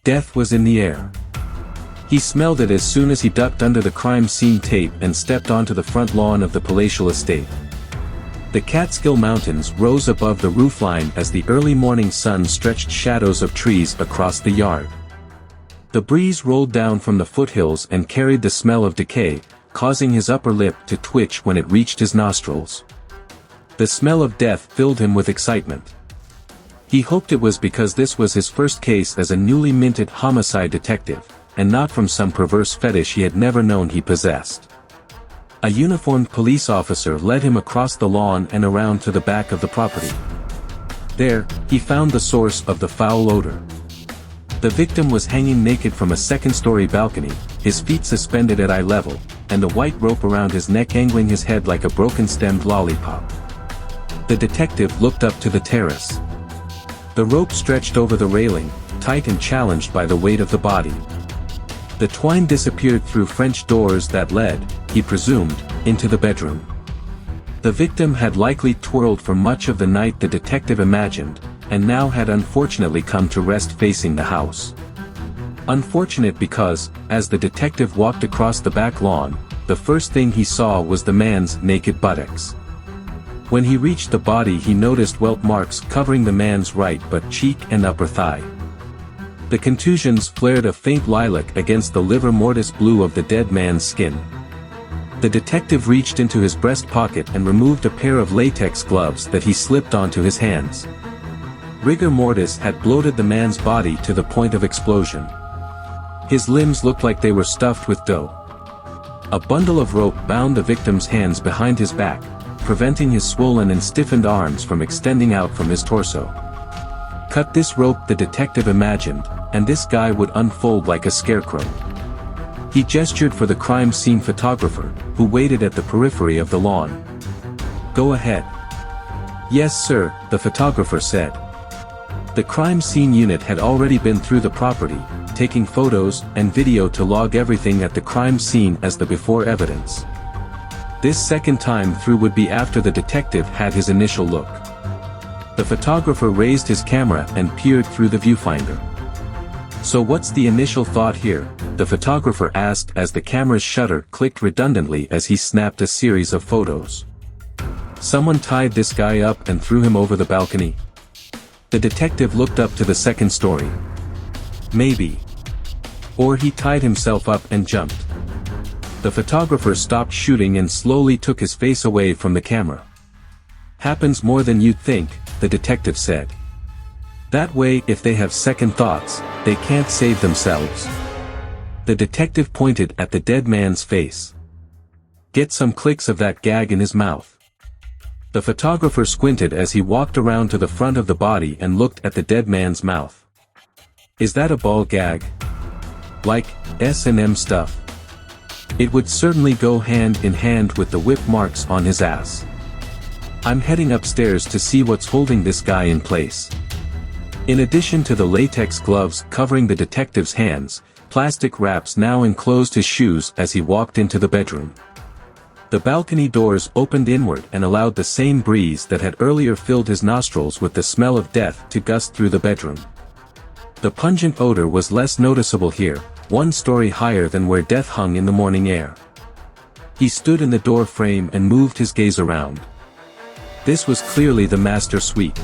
Death was in the air. He smelled it as soon as he ducked under the crime scene tape and stepped onto the front lawn of the palatial estate. The Catskill Mountains rose above the roofline as the early morning sun stretched shadows of trees across the yard. The breeze rolled down from the foothills and carried the smell of decay, causing his upper lip to twitch when it reached his nostrils. The smell of death filled him with excitement. He hoped it was because this was his first case as a newly minted homicide detective, and not from some perverse fetish he had never known he possessed. A uniformed police officer led him across the lawn and around to the back of the property. There, he found the source of the foul odor. The victim was hanging naked from a second-story balcony, his feet suspended at eye level, and the white rope around his neck angling his head like a broken-stemmed lollipop. The detective looked up to the terrace. The rope stretched over the railing, tight and challenged by the weight of the body. The twine disappeared through French doors that led, he presumed, into the bedroom. The victim had likely twirled for much of the night, the detective imagined, and now had unfortunately come to rest facing the house. Unfortunate because, as the detective walked across the back lawn, the first thing he saw was the man's naked buttocks. When he reached the body, he noticed welt marks covering the man's right butt cheek and upper thigh. The contusions flared a faint lilac against the livor mortis blue of the dead man's skin. The detective reached into his breast pocket and removed a pair of latex gloves that he slipped onto his hands. Rigor mortis had bloated the man's body to the point of explosion. His limbs looked like they were stuffed with dough. A bundle of rope bound the victim's hands behind his back, preventing his swollen and stiffened arms from extending out from his torso. Cut this rope, the detective imagined, and this guy would unfold like a scarecrow. He gestured for the crime scene photographer, who waited at the periphery of the lawn. "Go ahead." "Yes, sir," the photographer said. The crime scene unit had already been through the property, taking photos and video to log everything at the crime scene as the before evidence. This second time through would be after the detective had his initial look. The photographer raised his camera and peered through the viewfinder. "So what's the initial thought here?" the photographer asked as the camera's shutter clicked redundantly as he snapped a series of photos. "Someone tied this guy up and threw him over the balcony?" The detective looked up to the second story. "Maybe. Or he tied himself up and jumped." The photographer stopped shooting and slowly took his face away from the camera. "Happens more than you'd think," the detective said. "That way, if they have second thoughts, they can't save themselves." The detective pointed at the dead man's face. "Get some clicks of that gag in his mouth." The photographer squinted as he walked around to the front of the body and looked at the dead man's mouth. "Is that a ball gag? Like S&M stuff?" It would certainly go hand in hand with the whip marks on his ass. "I'm heading upstairs to see what's holding this guy in place." In addition to the latex gloves covering the detective's hands, plastic wraps now enclosed his shoes as he walked into the bedroom. The balcony doors opened inward and allowed the same breeze that had earlier filled his nostrils with the smell of death to gust through the bedroom. The pungent odor was less noticeable here, one story higher than where death hung in the morning air. He stood in the door frame and moved his gaze around. This was clearly the master suite.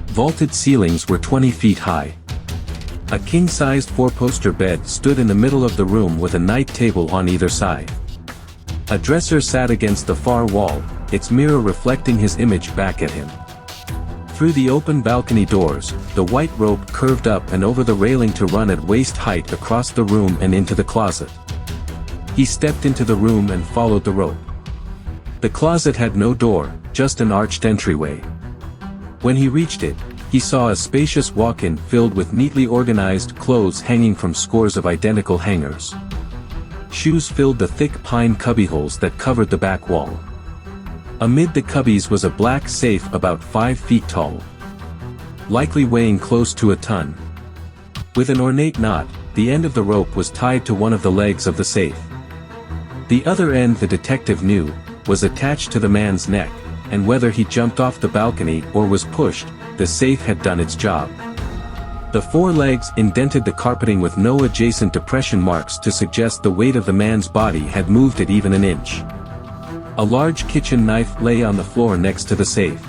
Vaulted ceilings were 20 feet high. A king-sized four-poster bed stood in the middle of the room with a night table on either side. A dresser sat against the far wall, its mirror reflecting his image back at him. Through the open balcony doors, the white rope curved up and over the railing to run at waist height across the room and into the closet. He stepped into the room and followed the rope. The closet had no door, just an arched entryway. When he reached it, he saw a spacious walk-in filled with neatly organized clothes hanging from scores of identical hangers. Shoes filled the thick pine cubbyholes that covered the back wall. Amid the cubbies was a black safe about 5 feet tall, likely weighing close to a ton. With an ornate knot, the end of the rope was tied to one of the legs of the safe. The other end, the detective knew, was attached to the man's neck, and whether he jumped off the balcony or was pushed, the safe had done its job. The four legs indented the carpeting with no adjacent depression marks to suggest the weight of the man's body had moved it even an inch. A large kitchen knife lay on the floor next to the safe.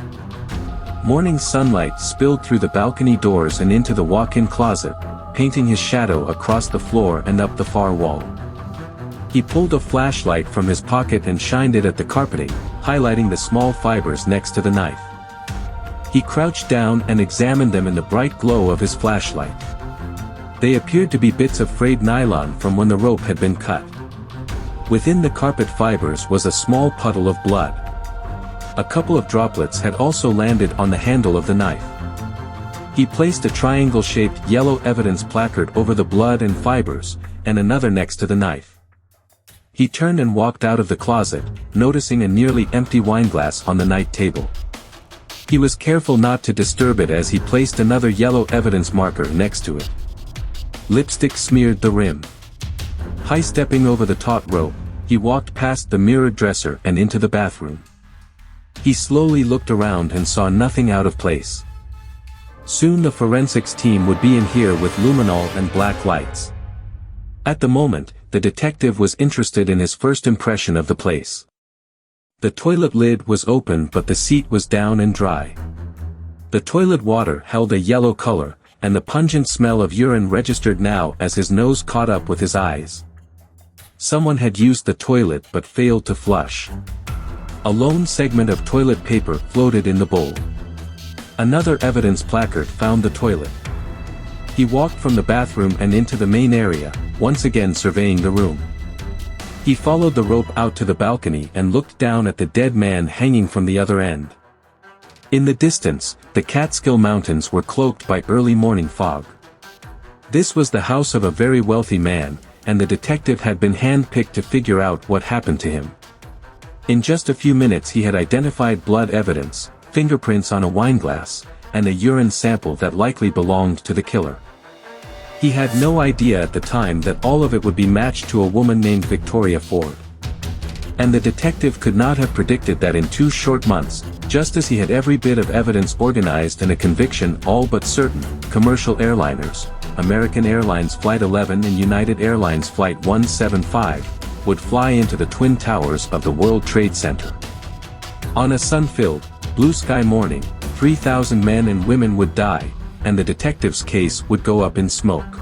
Morning sunlight spilled through the balcony doors and into the walk-in closet, painting his shadow across the floor and up the far wall. He pulled a flashlight from his pocket and shined it at the carpeting, highlighting the small fibers next to the knife. He crouched down and examined them in the bright glow of his flashlight. They appeared to be bits of frayed nylon from when the rope had been cut. Within the carpet fibers was a small puddle of blood. A couple of droplets had also landed on the handle of the knife. He placed a triangle-shaped yellow evidence placard over the blood and fibers, and another next to the knife. He turned and walked out of the closet, noticing a nearly empty wineglass on the night table. He was careful not to disturb it as he placed another yellow evidence marker next to it. Lipstick smeared the rim. High-stepping over the taut rope, he walked past the mirrored dresser and into the bathroom. He slowly looked around and saw nothing out of place. Soon the forensics team would be in here with luminol and black lights. At the moment, the detective was interested in his first impression of the place. The toilet lid was open but the seat was down and dry. The toilet water held a yellow color, and the pungent smell of urine registered now as his nose caught up with his eyes. Someone had used the toilet but failed to flush. A lone segment of toilet paper floated in the bowl. Another evidence placard found the toilet. He walked from the bathroom and into the main area, once again surveying the room. He followed the rope out to the balcony and looked down at the dead man hanging from the other end. In the distance, the Catskill Mountains were cloaked by early morning fog. This was the house of a very wealthy man, and the detective had been hand-picked to figure out what happened to him. In just a few minutes he had identified blood evidence, fingerprints on a wineglass, and a urine sample that likely belonged to the killer. He had no idea at the time that all of it would be matched to a woman named Victoria Ford. And the detective could not have predicted that in 2 short months, just as he had every bit of evidence organized and a conviction all but certain, commercial airliners, American Airlines Flight 11 and United Airlines Flight 175, would fly into the Twin Towers of the World Trade Center. On a sun-filled, blue-sky morning, 3,000 men and women would die, and the detective's case would go up in smoke.